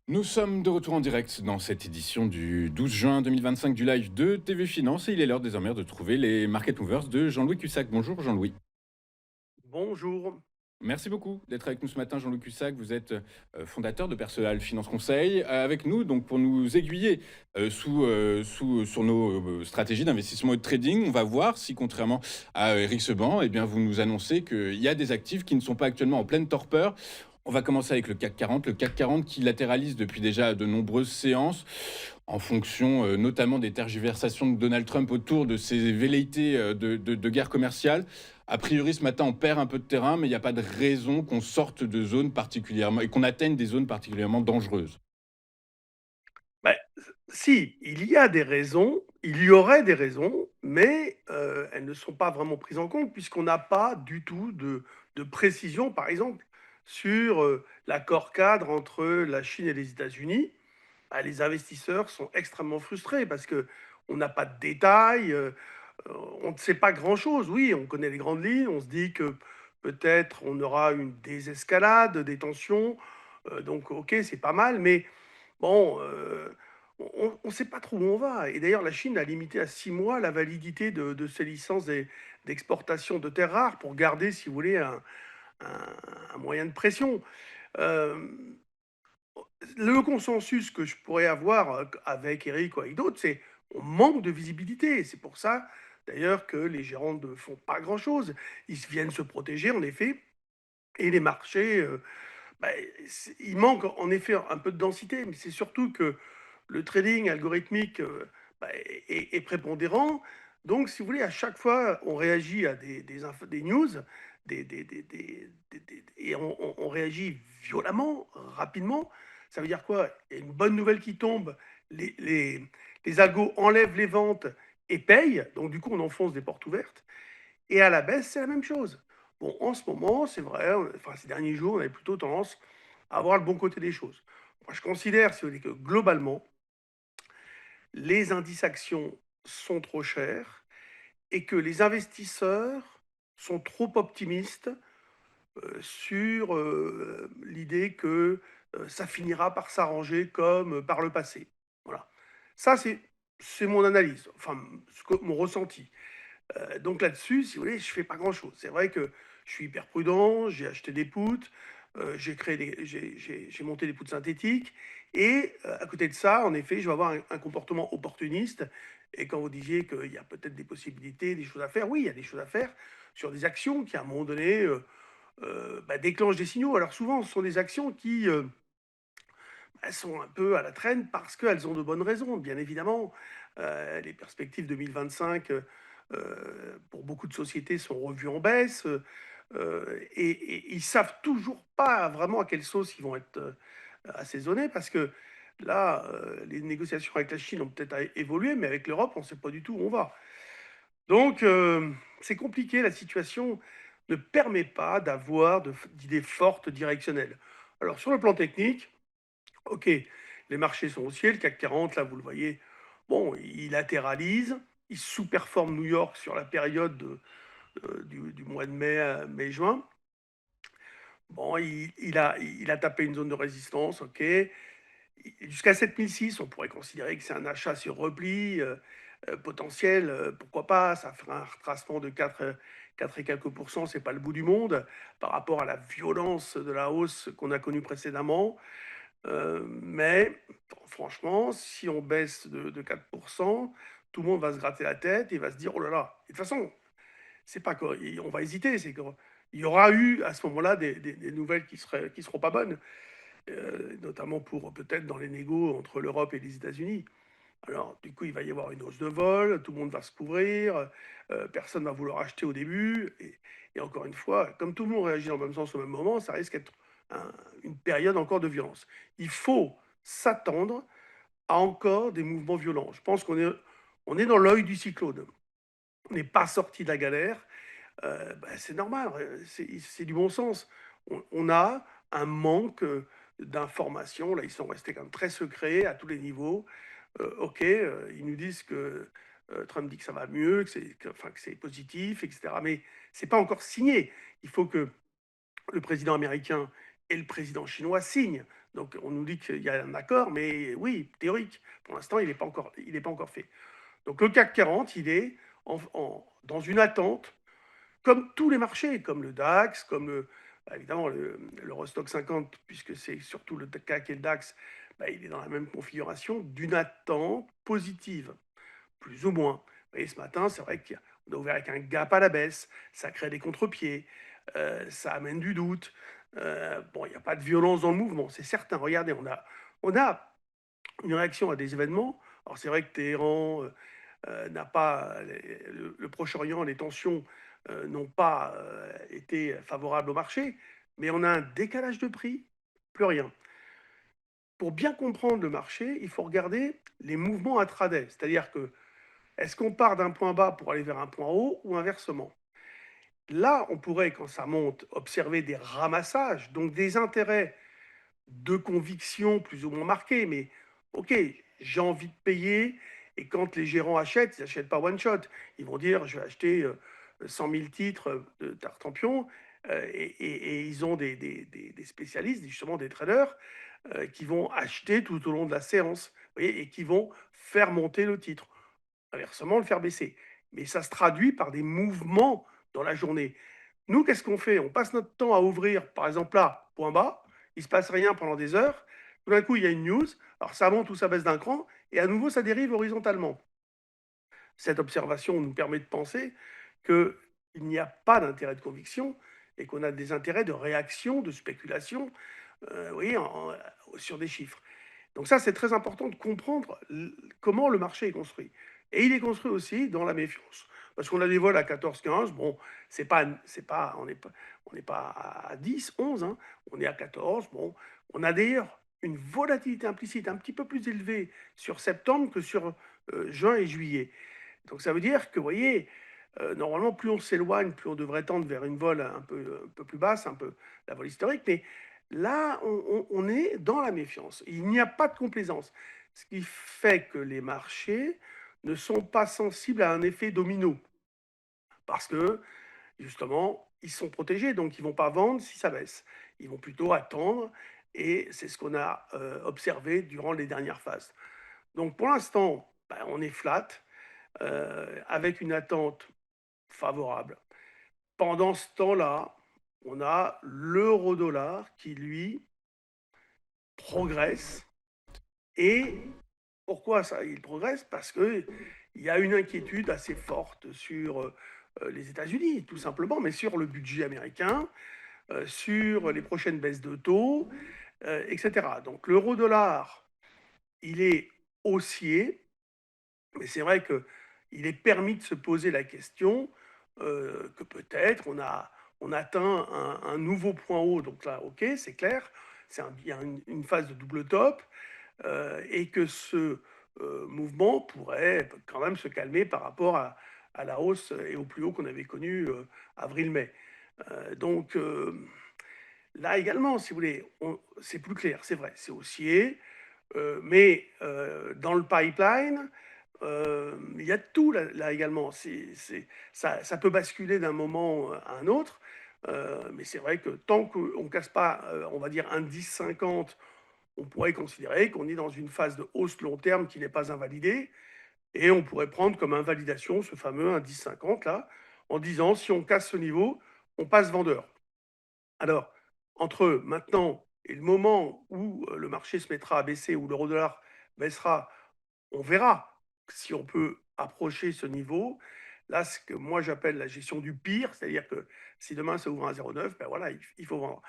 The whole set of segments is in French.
Nous sommes de retour en direct dans cette édition du 12 juin 2025 du live de TV Finance et il est l'heure désormais de trouver les Market Movers de Jean-Louis Cussac. Bonjour Jean-Louis. Bonjour. Merci beaucoup d'être avec nous ce matin, Jean-Louis Cussac. Vous êtes fondateur de Personnel Finance Conseil. Avec nous, donc, pour nous aiguiller sur nos stratégies d'investissement et de trading, on va voir si, contrairement à Eric Seban, eh bien, vous nous annoncez qu'il y a des actifs qui ne sont pas actuellement en pleine torpeur. On va commencer avec le CAC 40. Le CAC 40 qui latéralise depuis déjà de nombreuses séances en fonction notamment des tergiversations de Donald Trump autour de ses velléités de guerre commerciale. A priori, ce matin, on perd un peu de terrain, mais il n'y a pas de raison qu'on sorte de zones particulièrement et qu'on atteigne des zones particulièrement dangereuses. Bah, si, il y a des raisons, il y aurait des raisons, mais elles ne sont pas vraiment prises en compte puisqu'on n'a pas du tout de précision, par exemple, sur, l'accord cadre entre la Chine et les États-Unis. Bah, les investisseurs sont extrêmement frustrés parce qu'on n'a pas de détails, on ne sait pas grand-chose. Oui, on connaît les grandes lignes, on se dit que peut-être on aura une désescalade des tensions, donc OK, c'est pas mal, mais bon, on ne sait pas trop où on va. Et d'ailleurs, la Chine a limité à 6 mois la validité de ses licences d'exportation de terres rares pour garder, si vous voulez, un moyen de pression. Euh, le consensus que je pourrais avoir avec Eric ou avec d'autres, c'est on manque de visibilité. C'est pour ça, d'ailleurs, que les gérants ne font pas grand-chose. Ils viennent se protéger, en effet, et les marchés, bah, il manque en effet un peu de densité, mais c'est surtout que le trading algorithmique bah, est prépondérant. Donc, si vous voulez, à chaque fois, on réagit à des news et on réagit violemment, rapidement. Ça veut dire quoi? Il y a une bonne nouvelle qui tombe, les, les, les algos enlèvent les ventes et payent. Donc, du coup, on enfonce des portes ouvertes. Et à la baisse, c'est la même chose. Bon, en ce moment, c'est vrai, enfin, ces derniers jours, on avait plutôt tendance à voir le bon côté des choses. Moi, je considère, si vous voulez, que globalement, les indices actions sont trop chers et que les investisseurs sont trop optimistes sur l'idée que ça finira par s'arranger comme par le passé. Voilà. Ça, c'est mon analyse, enfin, mon ressenti. Donc là-dessus, si vous voulez, je fais pas grand-chose. C'est vrai que je suis hyper prudent, j'ai acheté des poutres, j'ai monté des poutres synthétiques et à côté de ça, en effet, je vais avoir un comportement opportuniste et quand vous disiez qu'il y a peut-être des possibilités, des choses à faire, oui, il y a des choses à faire sur des actions qui, à un moment donné, bah, déclenchent des signaux. Alors souvent, ce sont des actions qui, elles sont un peu à la traîne parce qu'elles ont de bonnes raisons, bien évidemment. Les perspectives 2025, pour beaucoup de sociétés, sont revues en baisse. Et ils savent toujours pas vraiment à quelle sauce ils vont être assaisonnés parce que là, les négociations avec la Chine ont peut-être évolué, mais avec l'Europe, on ne sait pas du tout où on va. Donc, c'est compliqué. La situation ne permet pas d'avoir d'idées fortes directionnelles. Alors, sur le plan technique, OK, les marchés sont haussiers, le CAC 40, là, vous le voyez, bon, il latéralise, il sous-performe New York sur la période du mois de mai, mai-juin. Bon, il a tapé une zone de résistance, OK. Jusqu'à 7006, on pourrait considérer que c'est un achat sur repli potentiel, pourquoi pas, ça fera un retracement de 4 et quelques pourcents, c'est pas le bout du monde par rapport à la violence de la hausse qu'on a connue précédemment. Mais franchement, si on baisse de 4 tout le monde va se gratter la tête et va se dire: «Oh là là!» Et de toute façon, c'est pas qu'on va hésiter, c'est qu'il y aura eu à ce moment-là des nouvelles qui seront pas bonnes, notamment pour peut-être dans les négos entre l'Europe et les États-Unis. Alors du coup, il va y avoir une hausse de vol, tout le monde va se couvrir, personne va vouloir acheter au début et encore une fois, comme tout le monde réagit dans le même sens au même moment, ça risque d'être une période encore de violence. Il faut s'attendre à encore des mouvements violents. Je pense qu'on est dans l'œil du cyclone. On n'est pas sorti de la galère. Bah, c'est normal, c'est du bon sens. On a un manque d'informations. Là, ils sont restés quand même très secrets à tous les niveaux. OK, ils nous disent que Trump dit que ça va mieux, enfin, que c'est positif, et cetera. Mais c'est pas encore signé. Il faut que le président américain et le président chinois signe. Donc on nous dit qu'il y a un accord, mais oui, théorique. Pour l'instant, il n'est pas encore fait. Donc le CAC 40, il est dans une attente, comme tous les marchés, comme le DAX, comme évidemment l'Eurostock 50, puisque c'est surtout le CAC et le DAX, bah, il est dans la même configuration d'une attente positive, plus ou moins. Vous voyez, ce matin, c'est vrai qu'on a ouvert avec un gap à la baisse, ça crée des contre-pieds, ça amène du doute. Bon, il n'y a pas de violence dans le mouvement, c'est certain. Regardez, on a une réaction à des événements. Alors c'est vrai que Téhéran n'a pas, le Proche-Orient, les tensions n'ont pas été favorables au marché, mais on a un décalage de prix, plus rien. Pour bien comprendre le marché, il faut regarder les mouvements intraday, c'est-à-dire que est-ce qu'on part d'un point bas pour aller vers un point haut ou inversement? Là, on pourrait, quand ça monte, observer des ramassages, donc des intérêts de conviction plus ou moins marqués, mais ok, j'ai envie de payer, et quand les gérants achètent, ils n'achètent pas one shot. Ils vont dire, je vais acheter 100 000 titres de Tartampion, et ils ont des spécialistes, justement des traders, qui vont acheter tout au long de la séance, vous voyez, et qui vont faire monter le titre. Inversement, le faire baisser. Mais ça se traduit par des mouvements dans la journée. Nous, qu'est-ce qu'on fait? On passe notre temps à ouvrir, par exemple là, point bas, il ne se passe rien pendant des heures. Tout d'un coup, il y a une news, alors ça monte ou ça baisse d'un cran, et à nouveau, ça dérive horizontalement. Cette observation nous permet de penser qu'il n'y a pas d'intérêt de conviction et qu'on a des intérêts de réaction, de spéculation, vous voyez, sur des chiffres. Donc ça, c'est très important de comprendre comment le marché est construit. Et il est construit aussi dans la méfiance. Parce qu'on a des vols à 14-15, bon, on n'est pas à 10, 11, hein, on est à 14. Bon, on a d'ailleurs une volatilité implicite un petit peu plus élevée sur septembre que sur juin et juillet. Donc ça veut dire que, vous voyez, normalement, plus on s'éloigne, plus on devrait tendre vers une vol un peu plus basse, un peu la vol historique. Mais là, on est dans la méfiance. Il n'y a pas de complaisance. Ce qui fait que les marchés ne sont pas sensibles à un effet domino. Parce que, justement, ils sont protégés, donc ils ne vont pas vendre si ça baisse. Ils vont plutôt attendre. Et c'est ce qu'on a observé durant les dernières phases. Donc pour l'instant, ben, on est flat, avec une attente favorable. Pendant ce temps-là, on a l'euro-dollar qui, lui, progresse. Et pourquoi ça, il progresse? Parce qu'il y a une inquiétude assez forte sur les États-Unis, tout simplement, mais sur le budget américain, sur les prochaines baisses de taux, etc. Donc l'euro-dollar, il est haussier, mais c'est vrai qu'il est permis de se poser la question que peut-être on atteint un nouveau point haut. Donc là, ok, c'est clair, il y a une phase de double top, et que ce mouvement pourrait quand même se calmer par rapport à la hausse et au plus haut qu'on avait connu avril-mai. Donc là également, si vous voulez, c'est plus clair, c'est vrai, c'est haussier, mais dans le pipeline, il y a de tout là également. Ça peut basculer d'un moment à un autre, mais c'est vrai que tant qu'on ne casse pas, on va dire, un 10,50, on pourrait considérer qu'on est dans une phase de hausse long terme qui n'est pas invalidée, et on pourrait prendre comme invalidation ce fameux indice 50 là, en disant si on casse ce niveau, on passe vendeur. Alors, entre maintenant et le moment où le marché se mettra à baisser, où l'euro-dollar baissera, on verra si on peut approcher ce niveau. Là, ce que moi j'appelle la gestion du pire, c'est-à-dire que si demain ça ouvre à 0,9, ben voilà, il faut vendre.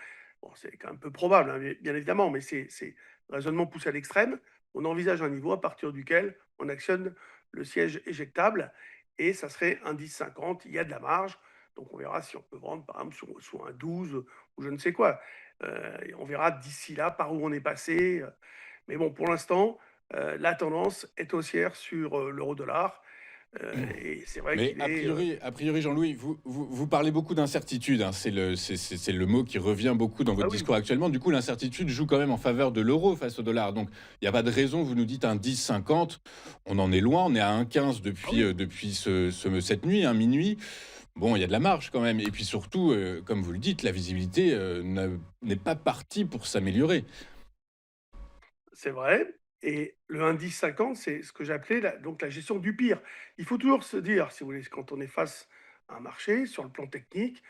Bon, c'est quand même peu probable, hein, bien évidemment, mais c'est raisonnement poussé à l'extrême. On envisage un niveau à partir duquel on actionne le siège éjectable, et ça serait un 10,50. Il y a de la marge, donc on verra si on peut vendre par exemple sur un 12 ou je ne sais quoi. Et on verra d'ici là par où on est passé. Mais bon, pour l'instant, la tendance est haussière sur l'euro-dollar. Et c'est vrai Mais qu'il est. a priori Jean-Louis, vous parlez beaucoup d'incertitude, hein, c'est le mot qui revient beaucoup dans Ah votre oui, discours actuellement. Du coup, l'incertitude joue quand même en faveur de l'euro face au dollar. Donc, il n'y a pas de raison, vous nous dites un 10,50, on en est loin, on est à 1,15 ah oui. depuis cette nuit, hein, minuit. bon, il y a de la marge quand même et puis surtout, comme vous le dites, la visibilité, n'est pas partie pour s'améliorer. C'est vrai. Et le indice 50, c'est ce que j'appelais donc la gestion du pire. Il faut toujours se dire, si vous voulez, quand on est face à un marché, sur le plan technique,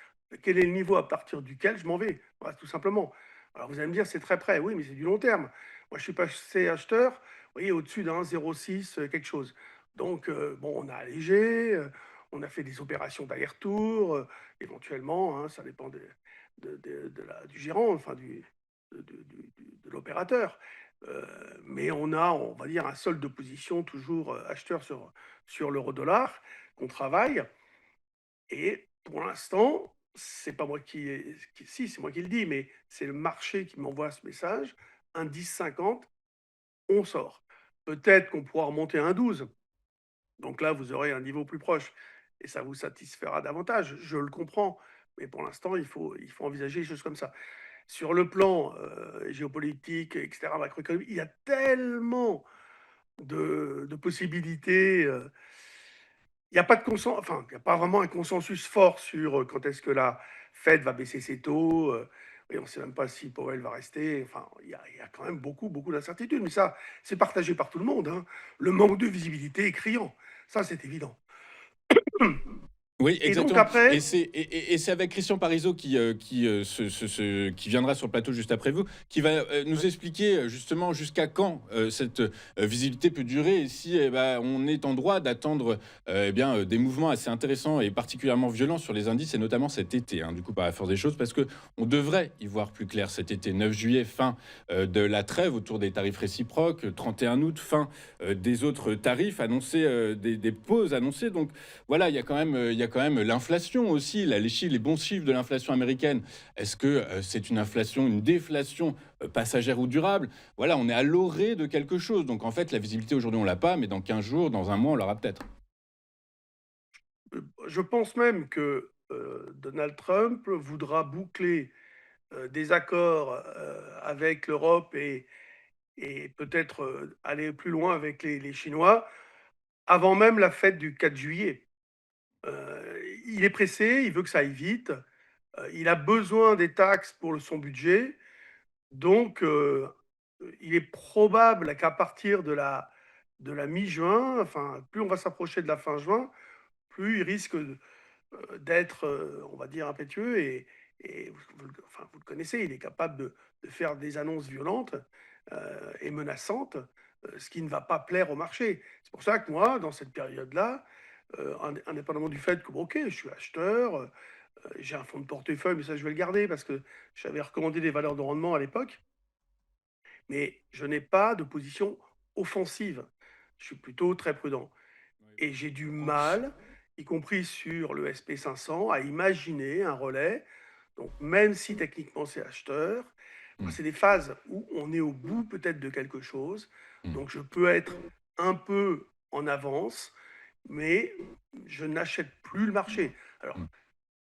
quel est le niveau à partir duquel je m'en vais, voilà, tout simplement. Alors vous allez me dire, c'est très près. Oui, mais c'est du long terme. Moi, je suis passé acheteur, vous voyez, au-dessus d'un 0,6 quelque chose. Donc, bon, on a allégé, on a fait des opérations d'aller-retour, éventuellement, hein, ça dépend du gérant, enfin de l'opérateur. Mais on a, on va dire, un solde de position toujours acheteur sur l'euro-dollar qu'on travaille. Et pour l'instant, c'est pas moi si, c'est moi qui le dis, mais c'est le marché qui m'envoie ce message. Un 10,50, on sort. Peut-être qu'on pourra remonter à un 12. Donc là, vous aurez un niveau plus proche et ça vous satisfera davantage. Je le comprends. Mais pour l'instant, il faut envisager les choses comme ça. Sur le plan géopolitique, etc., macroéconomique, il y a tellement de possibilités. Il n'y a pas de enfin, il y a pas vraiment un consensus fort sur quand est-ce que la Fed va baisser ses taux. Et on ne sait même pas si Powell va rester. Enfin, il y a quand même beaucoup, beaucoup d'incertitudes. Mais ça, c'est partagé par tout le monde, hein. Le manque de visibilité est criant. Ça, c'est évident. Oui, Et donc exactement et après, c'est avec Christian Parizeau qui viendra sur le plateau juste après vous, qui va, nous ouais, expliquer, justement jusqu'à quand, cette, visibilité peut durer et si, eh bah, on est en droit d'attendre, eh bien, des mouvements assez intéressants et particulièrement violents sur les indices et notamment cet été, hein, du coup, par la force des choses. Parce que on devrait y voir plus clair cet été. 9 juillet, fin, de la trêve autour des tarifs réciproques, 31 août, fin, des autres tarifs annoncés, des pauses annoncées donc voilà, il y a quand même l'inflation aussi, là, les bons chiffres de l'inflation américaine. Est-ce que c'est une inflation, une déflation passagère ou durable? Voilà, on est à l'orée de quelque chose. Donc en fait, la visibilité aujourd'hui, on l'a pas, mais dans 15 jours, dans un mois, on l'aura peut-être. je pense même que Donald Trump voudra boucler des accords avec l'Europe et peut-être aller plus loin avec les Chinois avant même la fête du 4 juillet. Il est pressé, il veut que ça aille vite, il a besoin des taxes pour son budget, donc il est probable qu'à partir de la mi-juin, enfin, plus on va s'approcher de la fin juin, plus il risque d'être, on va dire, impétueux et enfin, vous le connaissez, il est capable de faire des annonces violentes et menaçantes, ce qui ne va pas plaire au marché. C'est pour ça que moi, dans cette période-là, indépendamment du fait que, bon, ok, je suis acheteur, j'ai un fonds de portefeuille, mais ça, je vais le garder parce que j'avais recommandé des valeurs de rendement à l'époque, mais je n'ai pas de position offensive. Je suis plutôt très prudent. Oui, Et j'ai je du comprends. mal, y compris sur le SP 500, à imaginer un relais. Donc, même si techniquement c'est acheteur, moi, Mmh, c'est des phases où on est au bout peut-être de quelque chose. mmh, Donc, je peux être un peu en avance, mais je n'achète plus le marché. Alors, mmh,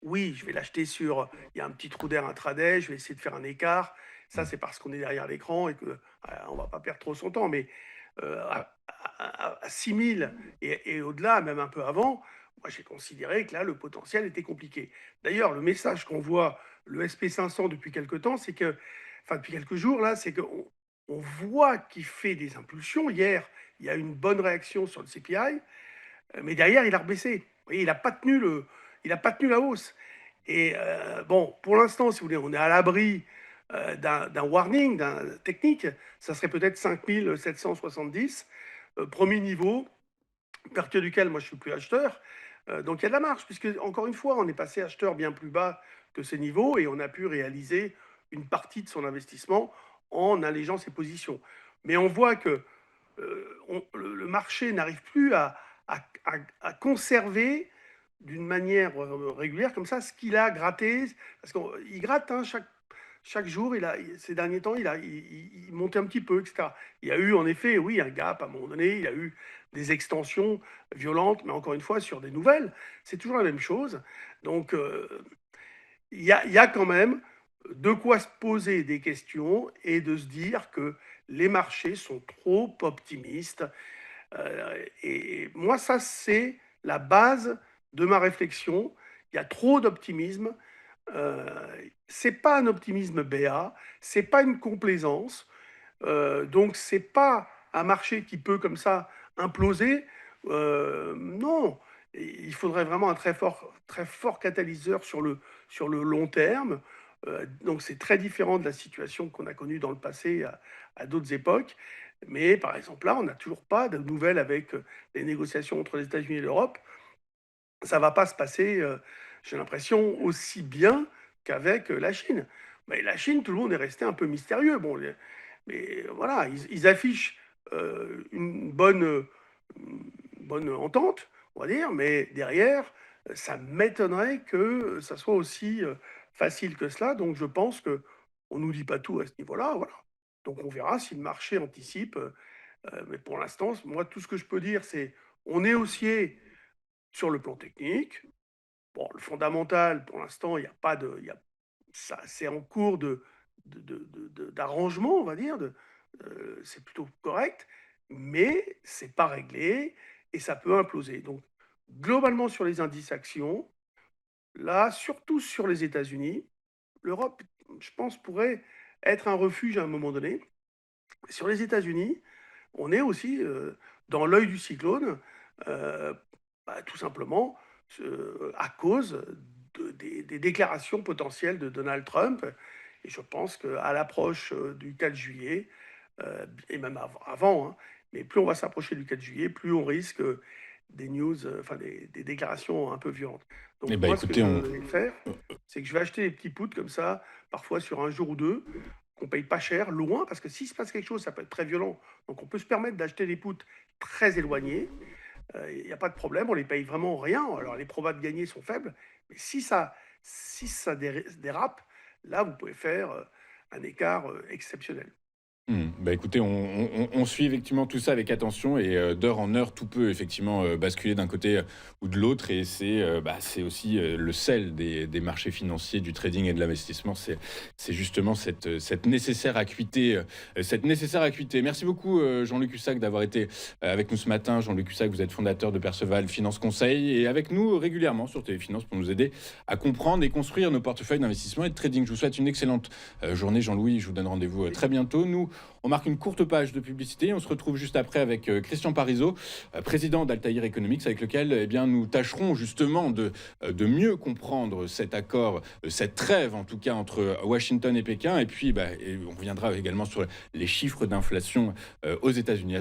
oui, je vais l'acheter il y a un petit trou d'air intraday, je vais essayer de faire un écart. Ça, mmh, c'est parce qu'on est derrière l'écran et que on va pas perdre trop son temps. Mais à 6 000 et au-delà, même un peu avant, moi, j'ai considéré que là, le potentiel était compliqué. D'ailleurs, le message qu'envoie le SP 500 depuis quelque temps, c'est que, enfin, depuis quelques jours, là, c'est qu'on on voit qu'il fait des impulsions. Hier, il y a eu une bonne réaction sur le CPI, mais derrière, il a rebaissé. Vous voyez, il a pas tenu la hausse. Et bon, pour l'instant, si vous voulez, on est à l'abri d'un warning, d'un technique. Ça serait peut-être 5 770, premier niveau, à partir duquel moi je suis plus acheteur. Donc il y a de la marge, puisque encore une fois, on est passé acheteur bien plus bas que ces niveaux et on a pu réaliser une partie de son investissement en allégeant ses positions. Mais on voit que le marché n'arrive plus à conserver d'une manière régulière comme ça ce qu'il a gratté. Parce qu'il gratte, hein, chaque jour, ces derniers temps, il montait un petit peu, etc. Il y a eu en effet, oui, un gap à un moment donné, il y a eu des extensions violentes, mais encore une fois, sur des nouvelles, c'est toujours la même chose. Donc, il y a quand même de quoi se poser des questions et de se dire que les marchés sont trop optimistes. Et moi, ça, c'est la base de ma réflexion Il y a trop d'optimisme. Euh, c'est pas un optimisme béat, c'est pas une complaisance. Donc c'est pas un marché qui peut comme ça imploser. Non, il faudrait vraiment un très fort catalyseur sur le long terme. Donc c'est très différent de la situation qu'on a connue dans le passé à d'autres époques. Mais par exemple là, on n'a toujours pas de nouvelles avec les négociations entre les États-Unis et l'Europe. Ça va pas se passer, j'ai l'impression, aussi bien qu'avec la Chine. Mais la Chine, tout le monde est resté un peu mystérieux. Bon, mais voilà, ils affichent une bonne entente, on va dire, mais derrière, ça m'étonnerait que ça soit aussi facile que cela. Donc je pense que on nous dit pas tout à ce niveau-là. Voilà. Donc on verra si le marché anticipe. Mais pour l'instant, moi, tout ce que je peux dire, c'est on est haussier sur le plan technique. Bon, le fondamental, pour l'instant, il y a pas de, il y a, ça, c'est en cours d'arrangement, on va dire. C'est plutôt correct, mais c'est pas réglé et ça peut imploser. Donc, globalement sur les indices actions, là, surtout sur les États-Unis, l'Europe, je pense, pourrait être un refuge à un moment donné. Sur les États-Unis, on est aussi dans l'œil du cyclone, euh, tout simplement à cause des déclarations potentielles de Donald Trump. Et je pense qu'à l'approche du 4 juillet, et même avant, hein, mais plus on va s'approcher du 4 juillet, plus on risque des news, enfin des déclarations un peu violentes. Eh Donc ben moi, ce que écoutez, je on... vais faire, c'est que je vais acheter des petits puts comme ça, parfois sur un jour ou deux, qu'on paye pas cher, loin, parce que s'il se passe quelque chose, ça peut être très violent. Donc on peut se permettre d'acheter des puts très éloignés. Il n'y a pas de problème, on les paye vraiment rien. Alors les probas de gagner sont faibles, mais si ça dérape, là vous pouvez faire un écart exceptionnel. Bah, écoutez, on suit effectivement tout ça avec attention et d'heure en heure, tout peut effectivement, basculer d'un côté, ou de l'autre et c'est aussi, le sel des marchés financiers, du trading et de l'investissement. C'est justement cette nécessaire acuité, cette nécessaire acuité. Merci beaucoup, Jean-Luc Hussac d'avoir été, avec nous ce matin. Jean-Luc Hussac, vous êtes fondateur de Perceval Finance Conseil et avec nous régulièrement sur Téléfinance pour nous aider à comprendre et construire nos portefeuilles d'investissement et de trading. Je vous souhaite une excellente, journée, Jean-Louis. Je vous donne rendez-vous, très bientôt. Nous, on marque une courte page de publicité. On se retrouve juste après avec Christian Parizeau, président d'Altair Economics, avec lequel eh bien, nous tâcherons justement de mieux comprendre cet accord, cette trêve en tout cas entre Washington et Pékin. Et puis, et on reviendra également sur les chiffres d'inflation aux États-Unis.